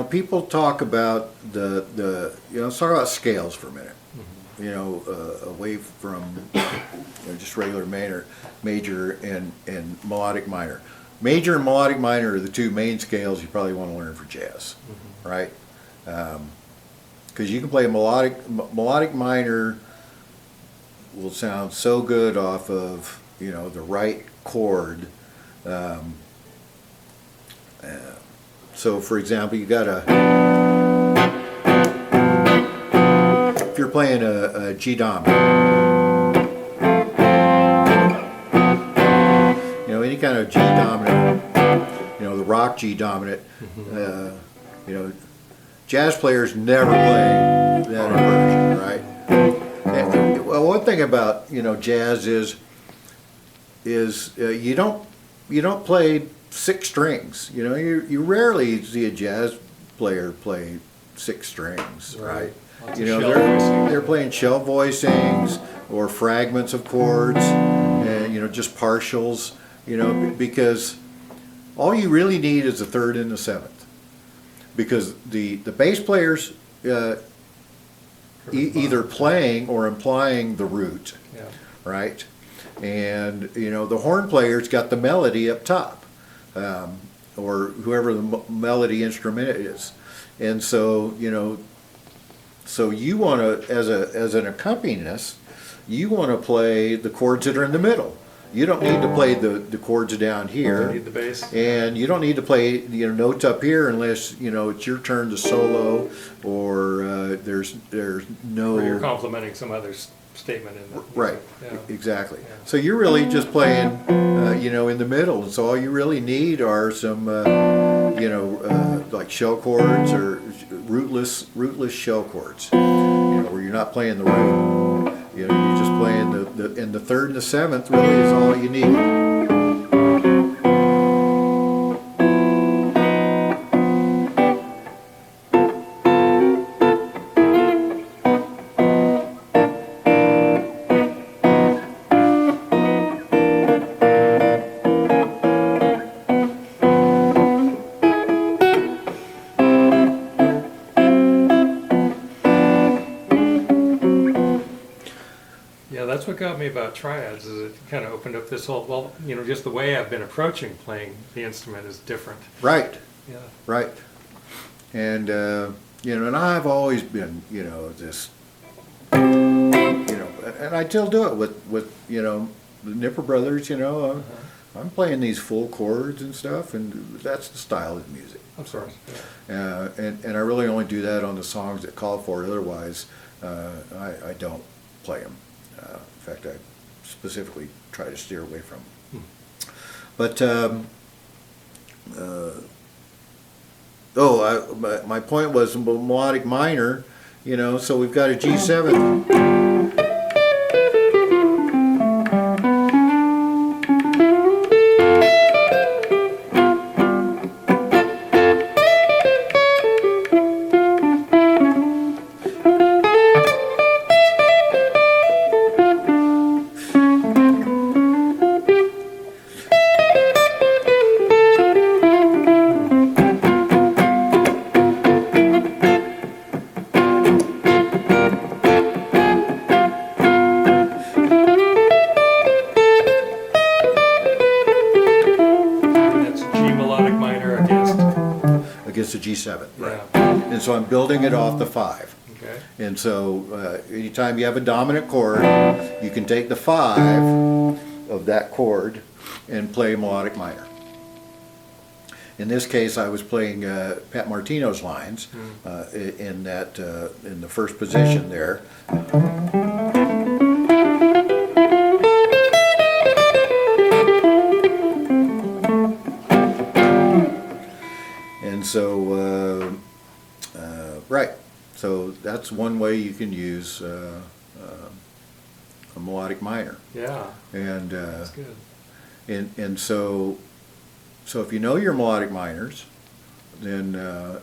people talk about let's talk about scales for a minute. Away from just regular major and melodic minor. Major and melodic minor are the two main scales you probably want to learn for jazz, right? Because you can play melodic minor will sound so good off of the right chord. So for example, you got if you're playing a G dominant, any kind of G dominant, the rock G dominant, jazz players never play that inversion, right? Well, one thing about jazz is you don't play six strings. You rarely see a jazz player play six strings, right? They're playing shell voicings or fragments of chords, and just partials. Because all you really need is the third and the seventh, because the bass players either playing or implying the root, right? And the horn players got the melody up top, or whoever the melody instrument is, and so so you want to, as an accompanist, you want to play the chords that are in the middle. You don't need to play the chords down here. You need the bass. And you don't need to play notes up here unless it's your turn to solo, or there's no. Or you're complimenting some other statement in the right. Yeah. Exactly. Yeah. So you're really just playing in the middle, and so all you really need are some like shell chords or rootless shell chords, where you're not playing the root. You're just playing and the third and the seventh really is all you need. Yeah, that's what got me about triads, is it kind of opened up this whole, just the way I've been approaching playing the instrument is different. Right. Yeah. Right. And and I've always been this and I still do it with the Nipper Brothers. I'm playing these full chords and stuff, and that's the style of the music. Of course. And I really only do that on the songs that call for it. Otherwise, I don't play them. In fact, I specifically try to steer away from them. But my point was melodic minor. So we've got a G7. Against a G7, right? Yeah. And so I'm building it off the 5. Okay. And so anytime you have a dominant chord, you can take the 5 of that chord and play melodic minor. In this case, I was playing Pat Martino's lines in the first position there. And so, right, so that's one way you can use a melodic minor. Yeah. And That's good. and so if you know your melodic minors, then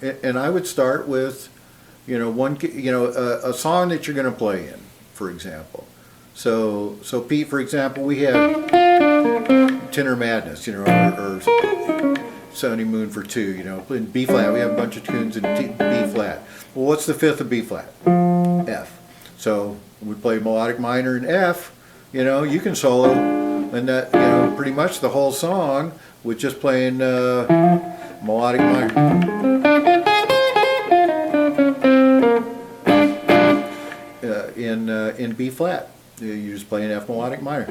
and I would start with a song that you're going to play in, for example. So Pete, for example, we had Tenor Madness, or Sunny Moon for two, you know, in B flat. We have a bunch of tunes in B flat. Well, what's the fifth of B flat? F. So we play melodic minor in F, you know, you can solo, and that, you know, pretty much the whole song with just playing melodic minor. In B flat. You're just playing F melodic minor.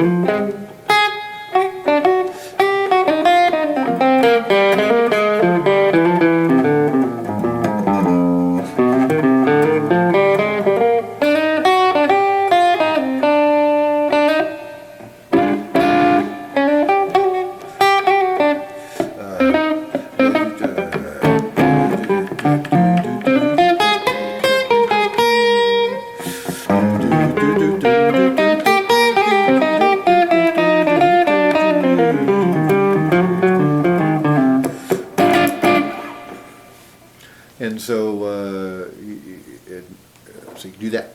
And so, so you do that.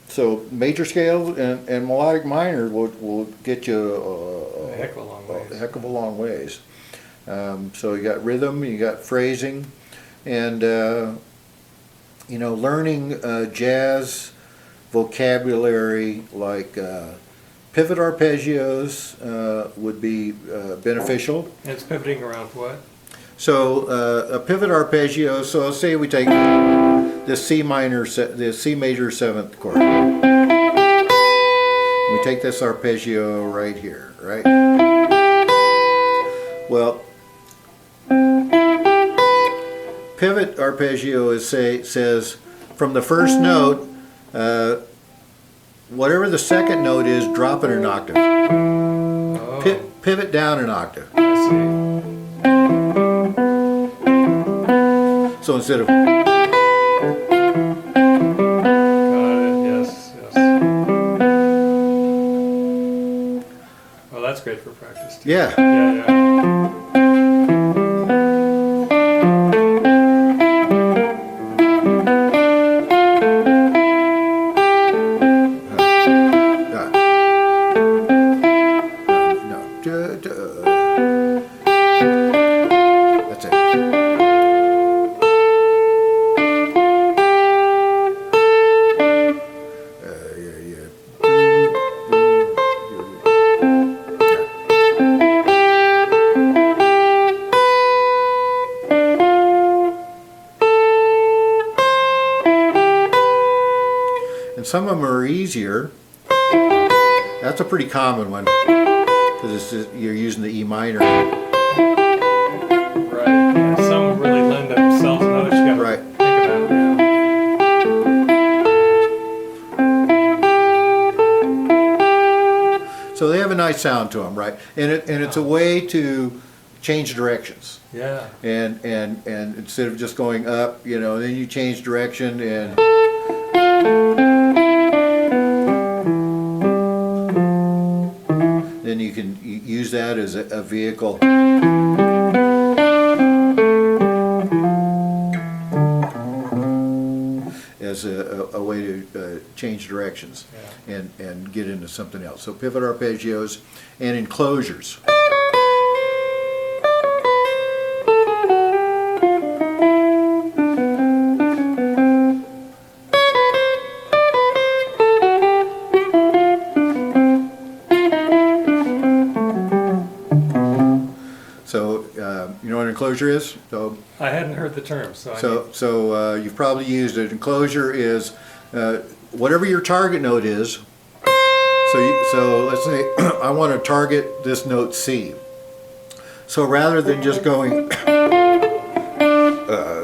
So major scale and melodic minor will get you A heck of a long ways. a heck of a long ways. So you got rhythm, you got phrasing, and you know, learning jazz vocabulary like pivot arpeggios would be beneficial. And it's pivoting around what? So a pivot arpeggio. So say we take the C major seventh chord. We take this arpeggio right here, right? Well, pivot arpeggio says from the first note, whatever the second note is, drop it an octave. Oh, Pivot down an octave. I see. So instead of Got it, yes, yes. Well, that's great for practice too. yeah, Yeah, yeah. no, that's it. And some of them are easier. That's a pretty common one because you're using the E minor. Right. And some really lend themselves, and others you gotta Right. think about. Yeah. So they have a nice sound to them, right? And it's a way to change directions. Yeah. And instead of just going up, you know, then you change direction and then you can use that as a vehicle. As a way to change directions and get into something else. So pivot arpeggios and enclosures. So you know what an enclosure is? So I hadn't heard the term, so I So you've probably used it. Enclosure is whatever your target note is. So let's say I want to target this note C. So rather than just going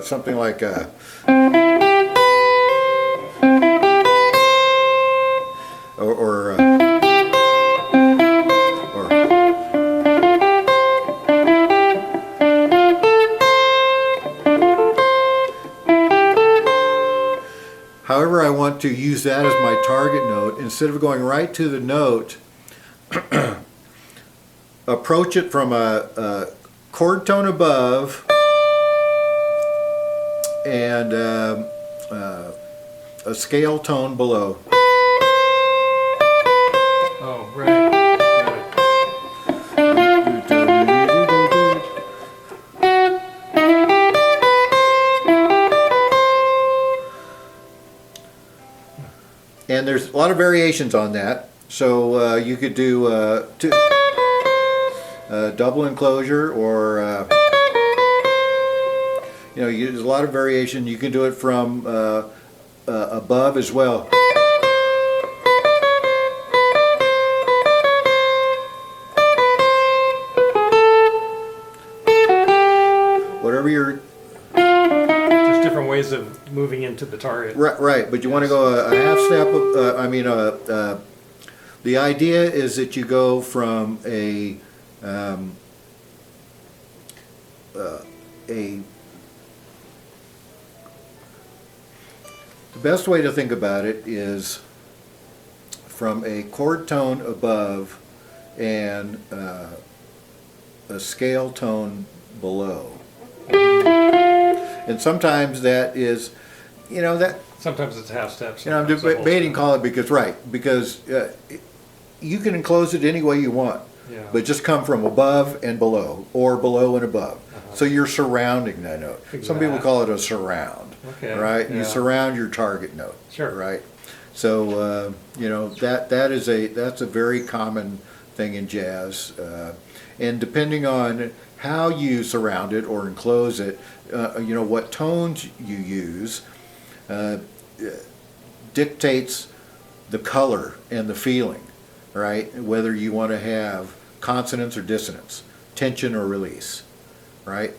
something like or however I want to use that as my target note, instead of going right to the note, approach it from a chord tone above and a scale tone below. Oh, right. Got it. there's a lot of variations on that. So you could do double enclosure, or there's a lot of variation. You can do it from above as well. Whatever your Just different ways of moving into the target. right, but you want to go a half step. The idea is that you go from a the best way to think about it is from a chord tone above and a scale tone below. And sometimes that is, that, Sometimes it's half steps. I'm sometimes a whole debating step. call it because you can enclose it any way you want, Yeah. but just come from above and below, or below and above. Uh-huh. So you're surrounding that note. Some people Exact. call it a surround, Okay, right? You yeah. surround your target note, Sure. right? So that's a very common thing in jazz, and depending on how you surround it or enclose it, what tones you use dictates the color and the feeling, right? Whether you want to have consonance or dissonance, tension or release, right?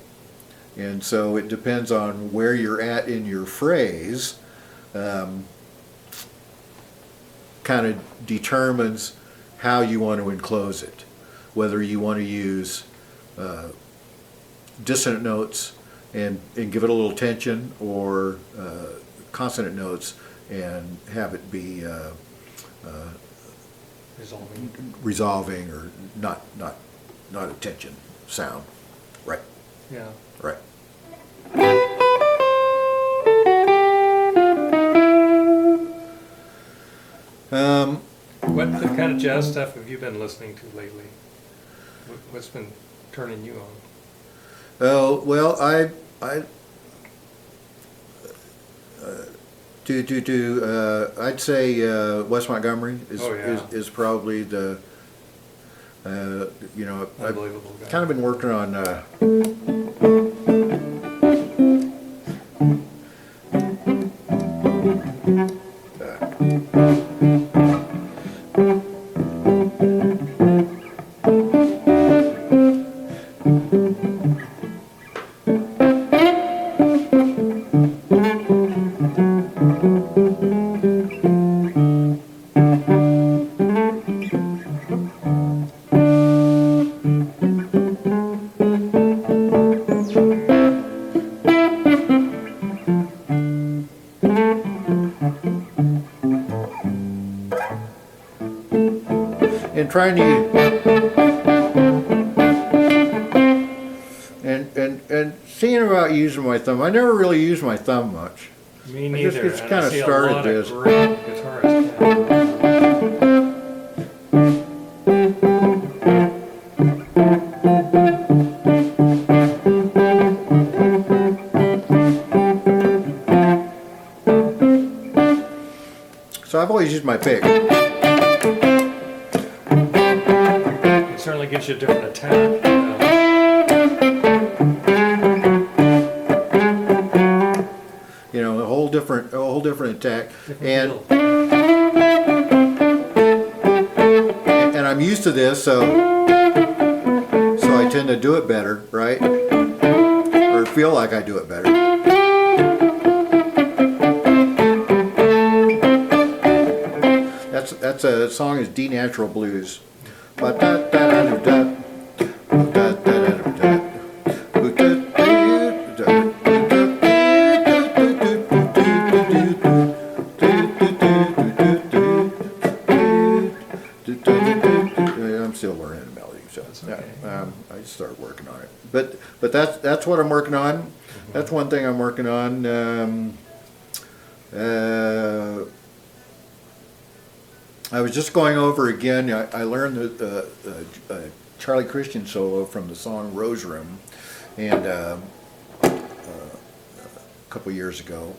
And so it depends on where you're at in your phrase, kind of determines how you want to enclose it. Whether you want to use dissonant notes and give it a little tension, or consonant notes and have it be Resolving. resolving, or not a tension sound. Right, Yeah. right. What kind of jazz stuff have you been listening to lately? What's been turning you on? Oh, well, I'd say Wes Montgomery Oh, yeah. is probably the, I've Unbelievable guy. kind of been working on, and trying to, and seeing about using my thumb. I never really used my thumb much. Me I neither. just and kinda I see started a lot this. Of great guitarists. So I've always used my pick. It certainly gives you a different attack. A whole different attack. Different And feel. and I'm used to this, so I tend to do it better, right? Or feel like I do it better. That's a song is D Natural Blues. I'm still learning the melody, so okay. I just started working on it. But that's what I'm working on. That's one thing I'm working on. I was just going over again. I learned the Charlie Christian solo from the song Rose Room, and a couple years ago,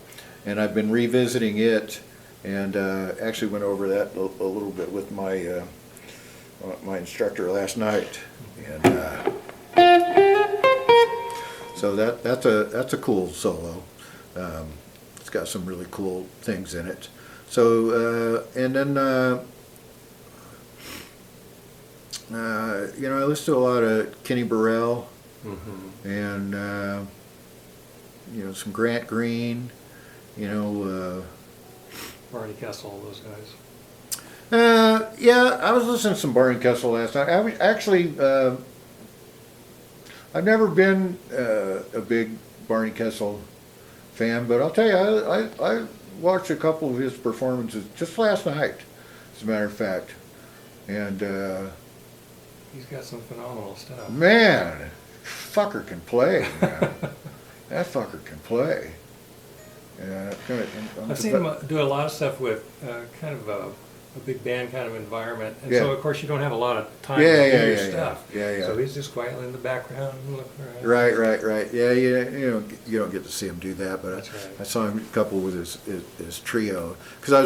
and I've been revisiting it and actually went over that a little bit with my instructor last night, and so that's a cool solo. It's got some really cool things in it. So and then you know, I listen to a lot of Kenny Burrell and you know, some Grant Green. You know. Barney Kessel, all those guys. Yeah, I was listening to some Barney Kessel last night. I was actually, I've never been a big Barney Kessel fan, but I'll tell you, I watched a couple of his performances just last night, as a matter of fact. And He's got some phenomenal stuff. man, fucker can play, man. That fucker can play. I've seen him do a lot of stuff with kind of a big band kind of environment, and so Yeah. of course you don't have a lot of time Yeah, to yeah, do your yeah, stuff. yeah. So he's just quietly in the background and looking around. Right. Yeah, you don't get to see him do that, but That's right. I saw him a couple with his trio. Because I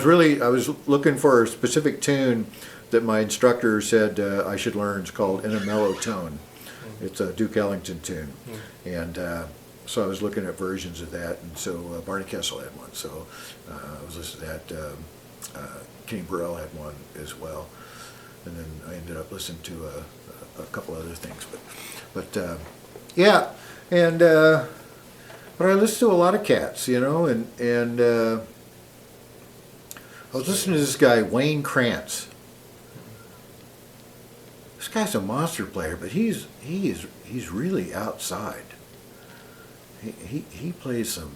was looking for a specific tune that my instructor said I should learn. It's called In a Mellow Tone. It's a Duke Ellington tune, and so I was looking at versions of that, and so Barney Kessel had one. So I was listening to that. Kenny Burrell had one as well, and then I ended up listening to a couple other things. But yeah, and but I listen to a lot of cats, you know, and I was listening to this guy Wayne Krantz. This guy's a monster player, but he's really outside. He plays some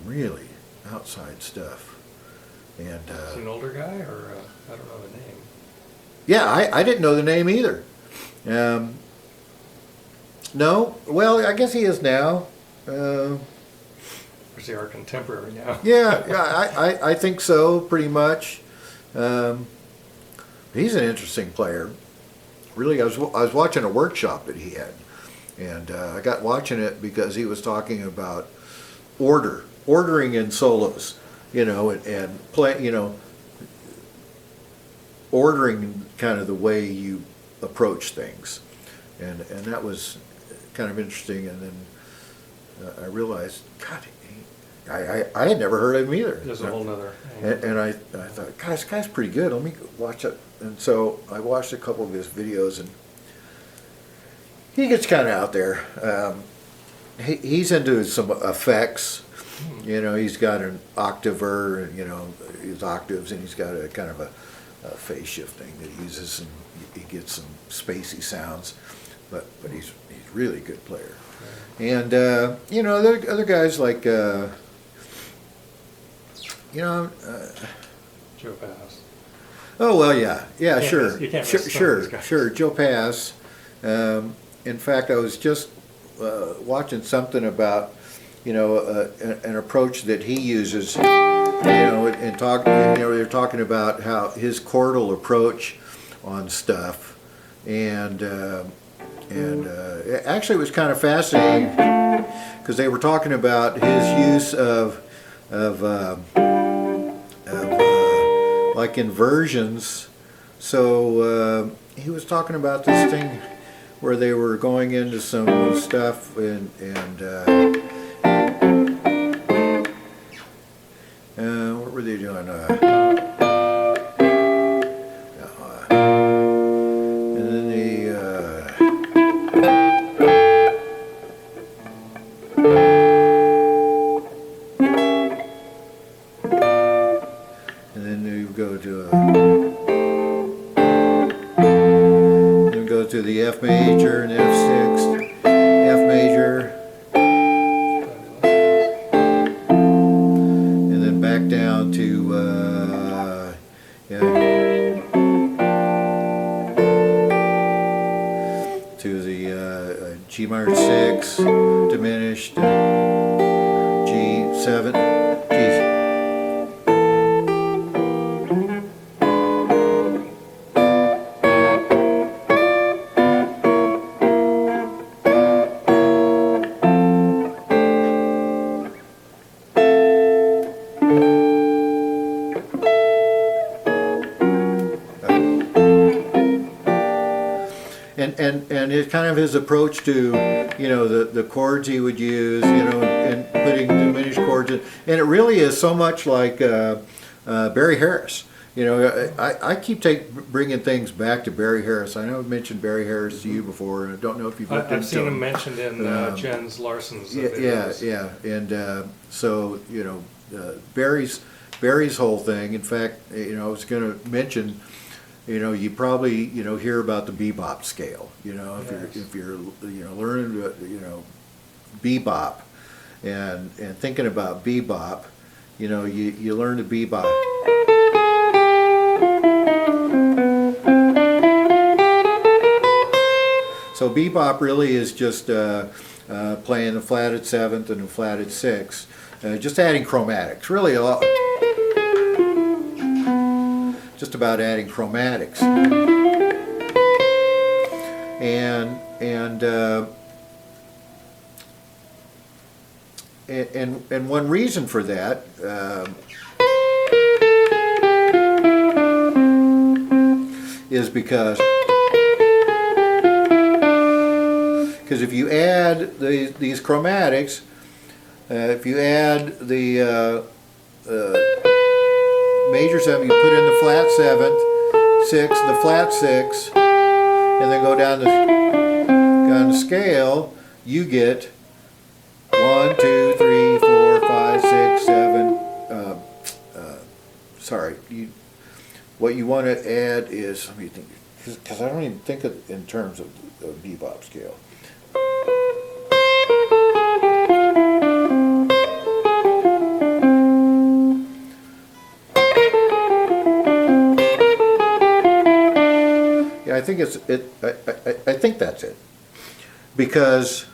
really outside stuff. And Is he an older guy, or I don't know the name. yeah, I didn't know the name either. No, well, I guess he is now. Or is he our contemporary now? Yeah, I think so, pretty much. He's an interesting player. Really, I was watching a workshop that he had, and I got watching it because he was talking about ordering in solos, you know, and play, you know, ordering kind of the way you approach things, and that was kind of interesting. And then I realized, God, I had never heard of him either. There's a whole nother. And I thought, God, this guy's pretty good. Let me watch it. And so I watched a couple of his videos, and he gets kind of out there. He's into some effects. You know, he's got an octaver, you know, his octaves, and he's got a kind of a phase shifting that he uses, and he gets some spacey sounds. But he's a really good player. And you know, there are other guys like you know. Joe Pass. Oh well, yeah, You can't sure, miss- you can't sure, miss some of these guys. sure. Joe Pass. In fact, I was just watching something about, you know, an approach that he uses. You know, and talk. You know, they're talking about how his chordal approach on stuff, and actually it was kind of fascinating because they were talking about his use of like inversions. So he was talking about this thing where they were going into some stuff and what were they doing? And then you go to the F major and F6, F major, and then back down to to the G minor 6 diminished, G7, G. and it's kind of his approach to, you know, the chords he would use, you know, and putting diminished chords in. And it really is so much like Barry Harris. You know, I keep bringing things back to Barry Harris. I know I've mentioned Barry Harris to you before, and I don't know if you've looked into I've seen him him. mentioned in Jens Larson's Yeah, videos. yeah, and so, you know, Barry's whole thing. In fact, you know, I was going to mention, you know, you probably, you know, hear about the bebop scale. You know, if you're you know, learning, you know, bebop, and thinking about bebop, you know, you learn the bebop. So bebop really is just playing the flatted seventh and the flatted sixth, just adding chromatics. Really, just about adding chromatics. And one reason for that is because if you add these chromatics, if you add the major seventh, you put in the flat seventh, sixth, the flat sixth, and then go down the scale, you get 1, 2, 3, 4, 5, 6, 7. Sorry, what you want to add is, let me think, because I don't even think of in terms of bebop scale. Yeah, I think I think that's it, because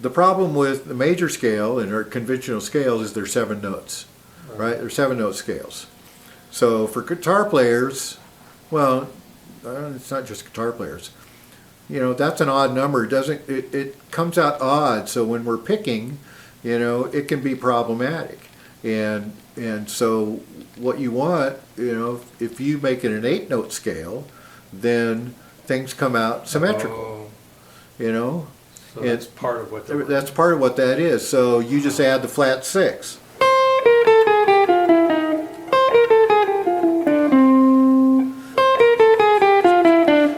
the problem with the major scale and our conventional scales is there's 7 notes, right? There's 7-note scales. So for guitar players, well, it's not just guitar players. You know, that's an odd number. It comes out odd. So when we're picking, you know, it can be problematic. And so what you want, you know, if you make it an 8-note scale, then things come out symmetrical. Oh, You know, so that's part of what they're that's part of what that is. So you just add the flat 6.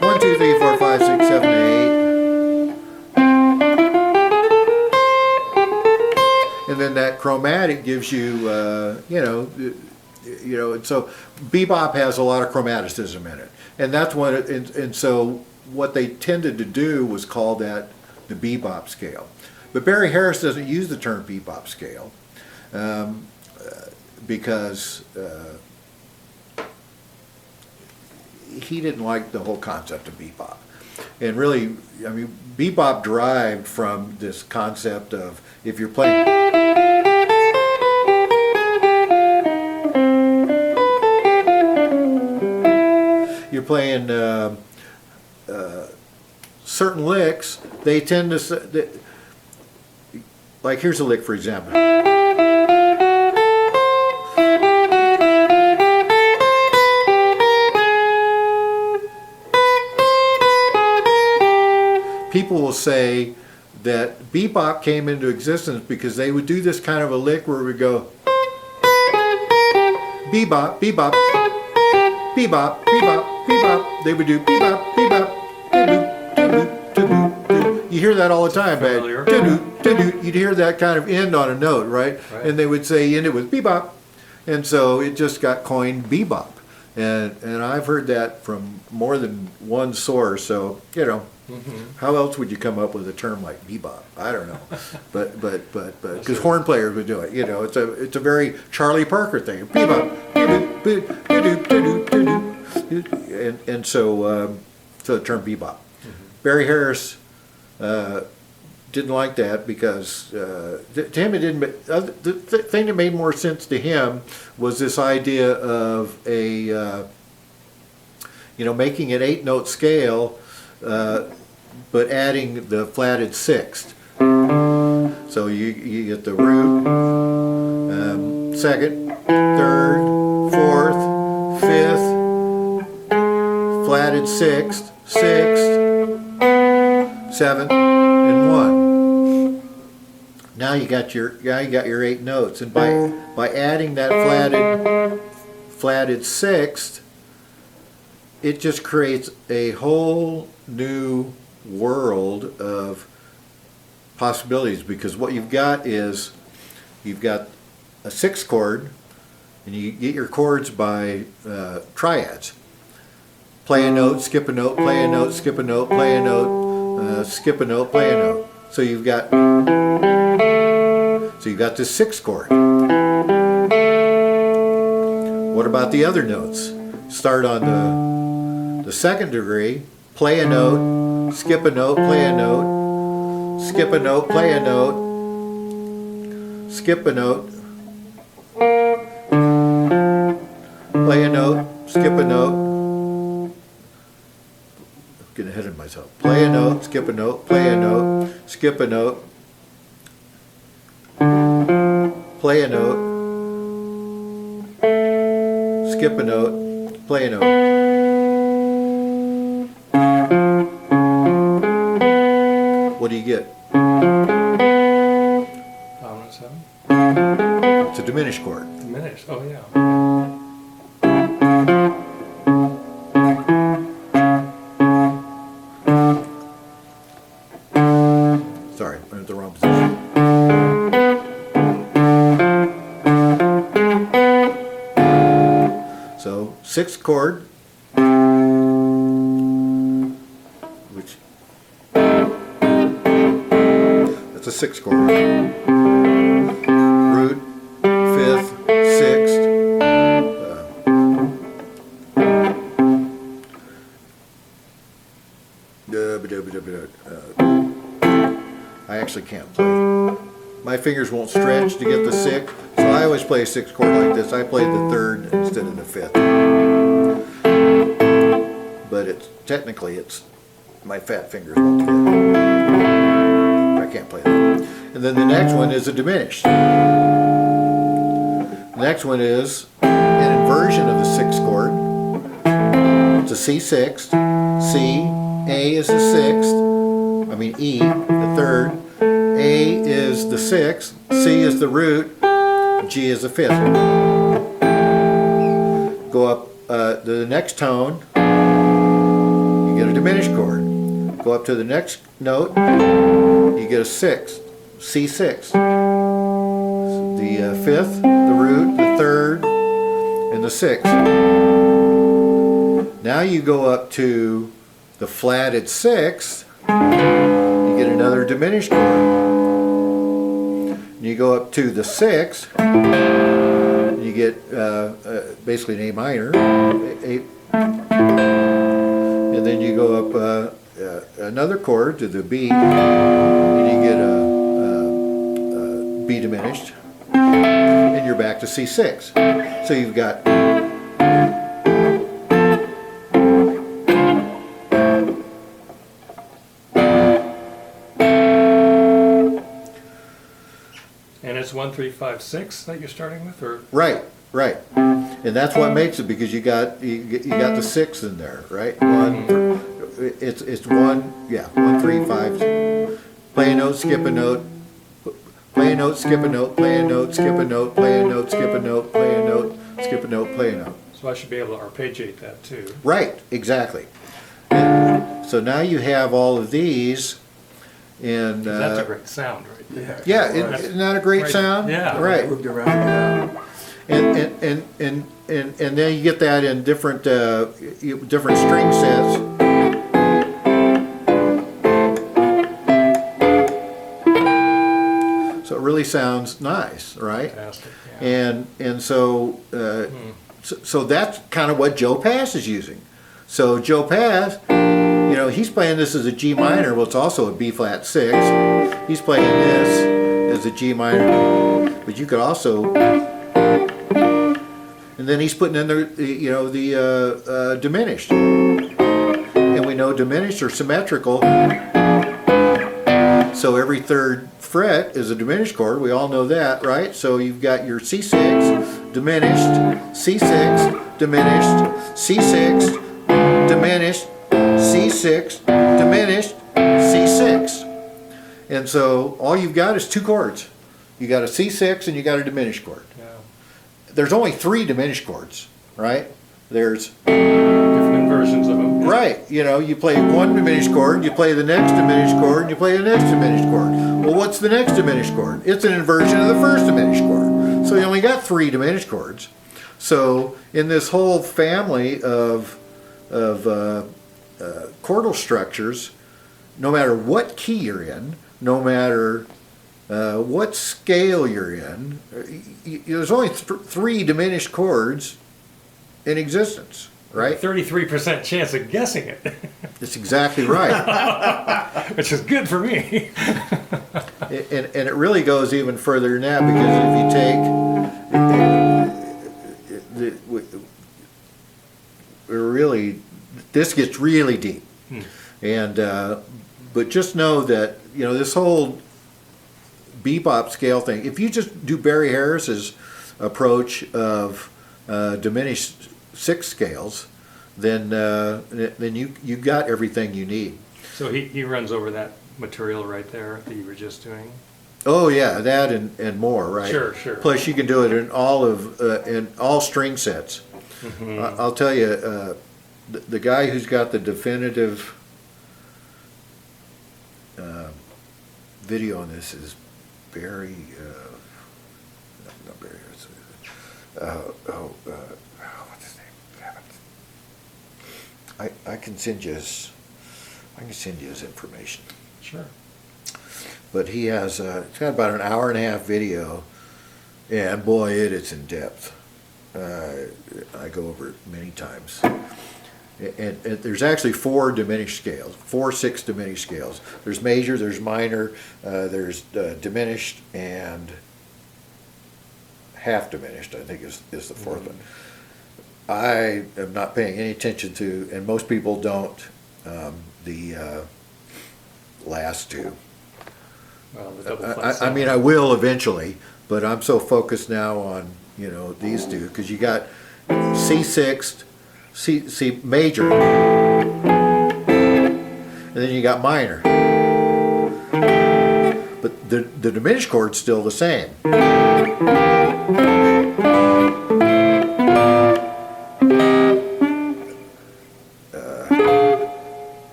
One, two, three, four, five, six, seven, eight. And then that chromatic gives you, you know, and so bebop has a lot of chromaticism in it, and that's what. And so what they tended to do was call that the bebop scale. But Barry Harris doesn't use the term bebop scale because he didn't like the whole concept of bebop. And really, I mean, bebop derived from this concept of if you're playing. You're playing certain licks, they tend to, like here's a lick for example. People will say that bebop came into existence because they would do this kind of a lick where we go bebop, bebop, bebop, bebop, bebop. They would do bebop, bebop, bebop. You hear that all the time, man. You'd hear that kind of end on a note, right? And they would say end it with bebop, and so it just got coined bebop. And I've heard that from more than one source. So you know, how else would you come up with a term like bebop? I don't know, but because horn players would do it. You know, it's a very Charlie Parker thing. Bebop, and so the term bebop. Barry Harris didn't like that because to him it didn't. The thing that made more sense to him was this idea of a making an 8-note scale, but adding the flatted sixth. So you get the root, second, third, fourth, fifth, flatted sixth, sixth, seventh, and 1. Now you got your 8 notes, and by adding that flatted sixth, it just creates a whole new world of possibilities, because what you've got is you've got a 6th chord, and you get your chords by triads. Play a note, skip a note, play a note, skip a note, play a note, skip a note, play a note. So you've got this 6th chord. What about the other notes? Start on the 2nd degree, play a note, skip a note, play a note, skip a note, play a note, skip a note, play a note, skip a note. Getting ahead of myself. Play a note, skip a note, play a note, skip a note, play a note, skip a note, play a note. What do you get? Dominant 7. It's a diminished chord. Diminished. Oh yeah. Sorry, I'm at the wrong position. So 6th chord, which that's a 6th chord. Root, 5th, 6th. I actually can't play. My fingers won't stretch to get the 6th, so I always play a 6th chord like this. I played the 3rd instead of the 5th. But technically my fat fingers won't do it. I can't play that. And then the next one is a diminished. The next one is an inversion of the 6th chord. It's a C6, C, A is the 6th, E, the 3rd, A is the 6th, C is the root, G is the 5th. Go up to the next tone, you get a diminished chord. Go up to the next note, you get a 6th, C6. The 5th, the root, the 3rd, and the 6th. Now you go up to the flatted 6th, you get another diminished chord. You go up to the 6th, you get basically an A minor, and then you go up another chord to the B, and you get a B diminished, and you're back to C6. So you've got And it's 1, 3, 5, 6 that you're starting with, or right, and that's what makes it, because you got the 6 in there, right? It's 1, 3, 5. Play a note, skip a note. Play a note, skip a note. Play a note, skip a note. Play a note, skip a note. Play a note, skip a note. Play a note. so I should be able to arpeggiate that too. Right, exactly. And so now you have all of these, and 'Cause that's a great sound right there. yeah, isn't that a great Right. sound? Yeah. Right. Moved around. And then you get that in different different string sets. So it really sounds nice, right? Fantastic. Yeah. And so so that's kind of what Joe Pass is using. So Joe Pass, he's playing this as a G minor. Well, it's also a B flat 6. He's playing this as a G minor, but you could also. And then he's putting in the diminished, and we know diminished are symmetrical. So every 3rd fret is a diminished chord. We all know that, right? So you've got your C6 diminished, C6 diminished, C6 diminished, C6, diminished, C6. And so all you've got is two chords. You got a C6 and you got a diminished chord. Yeah. There's only three diminished chords, right? There's, Different inversions of them. right, you play one diminished chord, you play the next diminished chord, and you play the next diminished chord. Well, what's the next diminished chord? It's an inversion of the first diminished chord. So you only got three diminished chords. So in this whole family of chordal structures, no matter what key you're in, no matter what scale you're in, there's only three diminished chords in existence, right? 33% chance of guessing it, That's exactly right. which is good for me. And it really goes even further than that, because if you take this gets really deep. And but just know that this whole bebop scale thing, if you just do Barry Harris's approach of diminished six scales, then you got everything you need. So he runs over that material right there that you were just doing. Oh yeah, that and more, right? Sure. Plus you can do it in all string sets. I'll tell you, the guy who's got the definitive video on this is Barry. Not Barry. What's his name? I can send you his information. Sure. But he has it's got about an hour and a half video, and boy, it's in depth. I go over it many times. And there's actually four diminished scales, 4/6 diminished scales. There's major, there's minor, there's diminished, and half diminished, I think is the fourth one. I am not paying any attention to, and most people don't, the last two. Well, the double flat I mean, I will eventually, but I'm so focused now on, these two, because you got C6, C major, and then you got minor. But the diminished chord's still the same.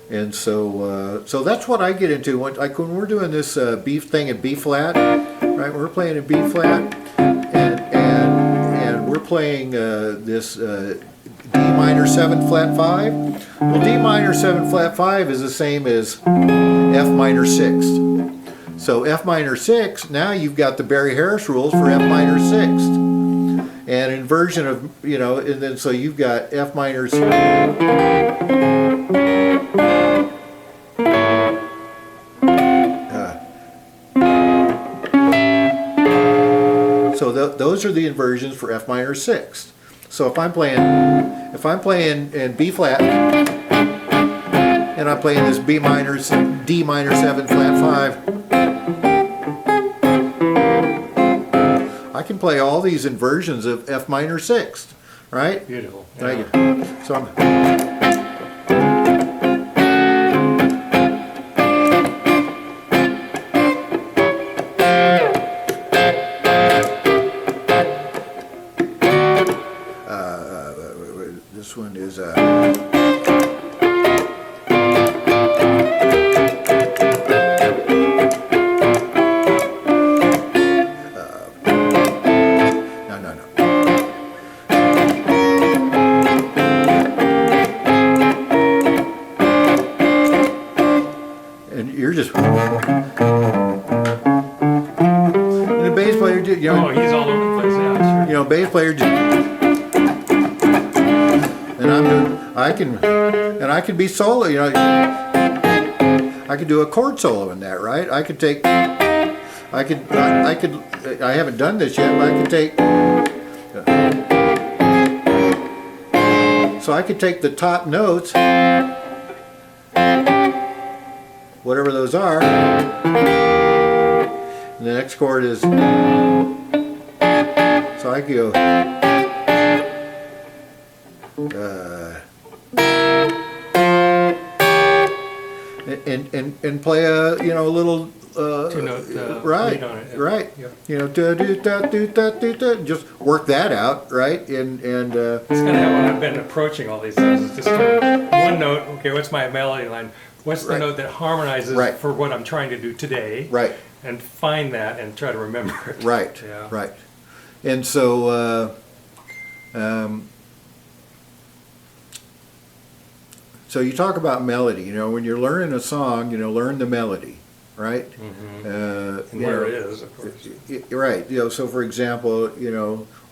And so that's what I get into. When we're doing this B thing in B flat, right? We're playing in B flat, and we're playing this D minor 7 flat 5. Well, D minor 7 flat 5 is the same as F minor 6th. So F minor 6, now you've got the Barry Harris rules for F minor 6th. And inversion of, and then so you've got F minor. So those are the inversions for F minor 6th. So if I'm playing in B flat, and I'm playing this D minor 7 flat 5, I can play all these inversions of F minor 6th, right? Beautiful. Thank Yeah. you. So I'm. This one is no. And you're just and the bass player, Oh, he's all over the place. Yeah, sure. bass player just. And I can be solo, I could do a chord solo in that, right? I haven't done this yet, but I could take, so I could take the top notes, whatever those are, and the next chord is, so I could go, and play a a little Two-note right, lead on it. right. Yeah. Da, do, da, do, da, do, da. Just work that out, right? And It's kind of how I've been approaching all these things. It's just kind of one note. Okay, what's my melody line? What's the Right. note that harmonizes Right. for what I'm trying to do today? right, And find that and try to remember it. right, Yeah. right. And so so you talk about melody. When you're learning a song, learn the melody, right? And where it is, of course. Right. So for example,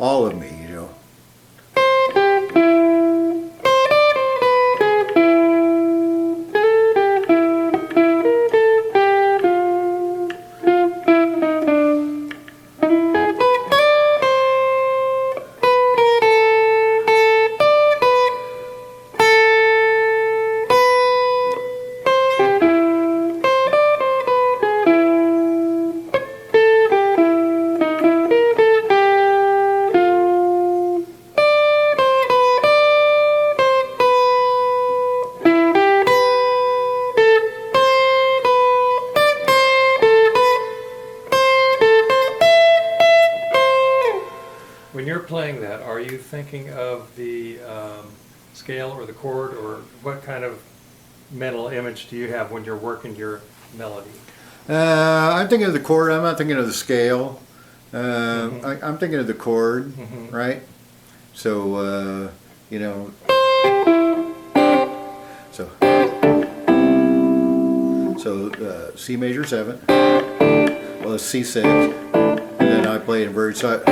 All of Me, When you're playing that, are you thinking of the scale or the chord, or what kind of mental image do you have when you're working your melody? I'm thinking of the chord. I'm not thinking of the scale. I'm thinking of the chord, right? So so C major 7, well it's C6, and then I play inverted side.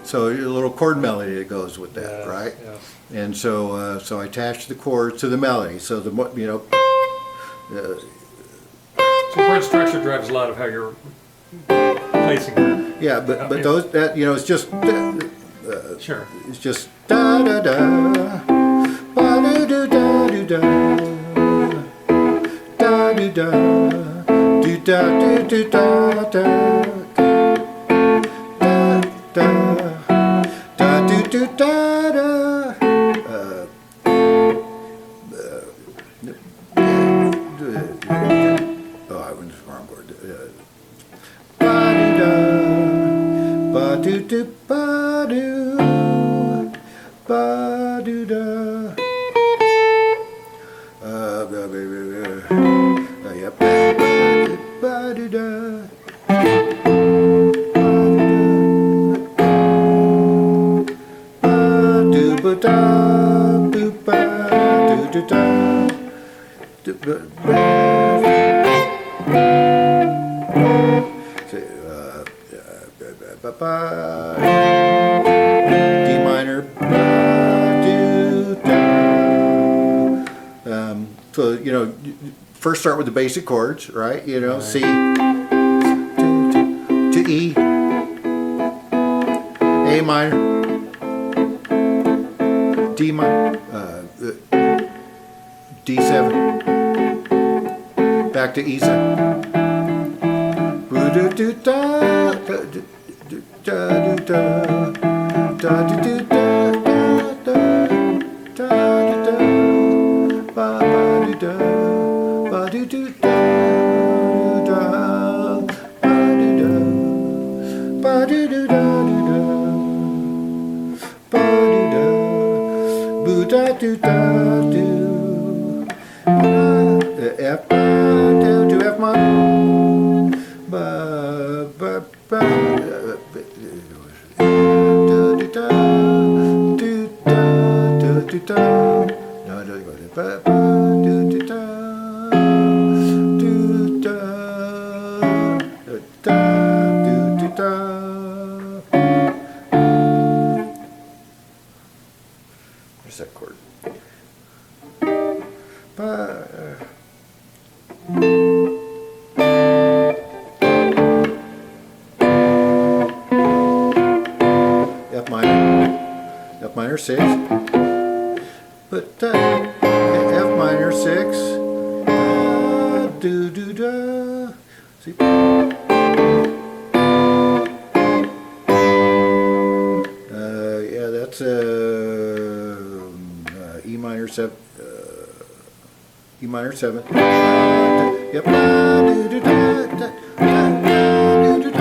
So a little chord melody that goes with that, Yes, right? yes. And so I attach the chords to the melody. So the So chord structure drives a lot of how you're placing it. yeah, but those it's just Sure. it's just da da da ba do do da do da da do da do da do do da da da da do do da da. Oh, I went to the wrong chord. Ba-do-da, ba-do-do, ba-do, ba-do-da. Yep. Ba-do-da. Ba-do-ba-da, do-ba-do-do-da. D minor, so first start with the basic chords, right? C to E, A minor, D minor, D7, back to E7. da do da do. F da do F minor. Ba ba ba. Da do da do da do da. No, do ba ba do do da do da da do do da. Where's that chord? F minor, F minor 6, but F minor 6, do do da. See? Yeah, that's E minor 7. E minor 7. Yep. Do do da da do do da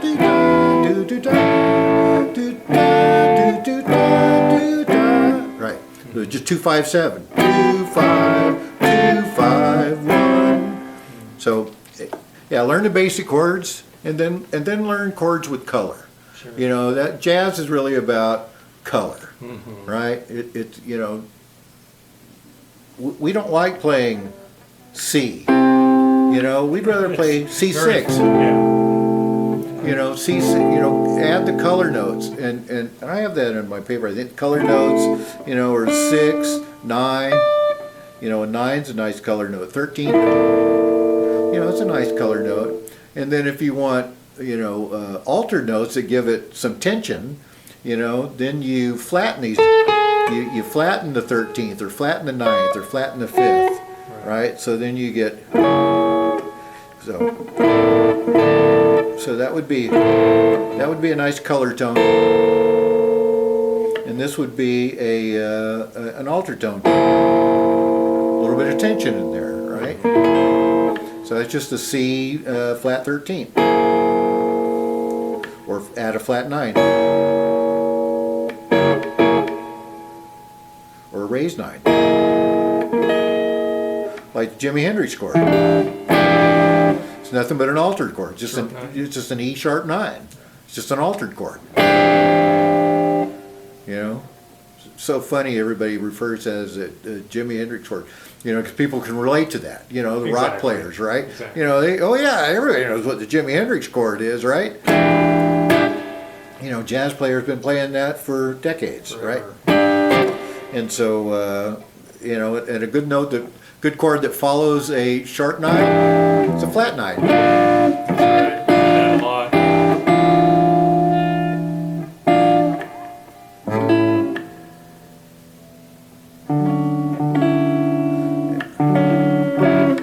do da do do da do da do da do da. Right. So just 2 5 7. 2 5 2 5 1. So yeah, learn the basic chords and then learn chords with color. Sure. You know, that jazz is really about color, right? It's you know, we don't like playing C. You know, we'd rather play C6. Yeah. You know, C6. You know, add the color notes, and I have that in my paper. I think color notes, you know, are 6, 9. You know, a 9's a nice color note. 13, you know, it's a nice color note. And then if you want, you know, altered notes that give it some tension, you know, then you flatten these. You flatten the 13th, or flatten the 9th, or flatten the 5th, right? So then you get, so that would be a nice color tone, and this would be an altered tone, a little bit of tension in there, right? So that's just a C flat 13, or add a flat 9. Or a raised 9, like the Jimi Hendrix chord. It's nothing but an altered chord. It's just an E sharp 9. It's just an altered chord. You know, it's so funny. Everybody refers to it as a Jimi Hendrix chord. You know, because people can relate to that. You know, the rock players, right? Exactly. You know, oh yeah, everybody knows what the Jimi Hendrix chord is, right? You know, jazz players been playing that for decades, Forever. right? And so, you know, and a good note, good chord that follows a sharp 9, it's a flat 9. Right. That a lot.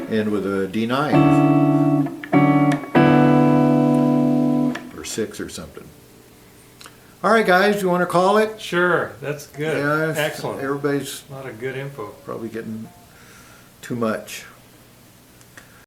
And with a D9 or 6 or something. All right, guys, you want to call it? Sure, that's good. Yeah, Excellent. Everybody's A lot of good info. probably getting too much.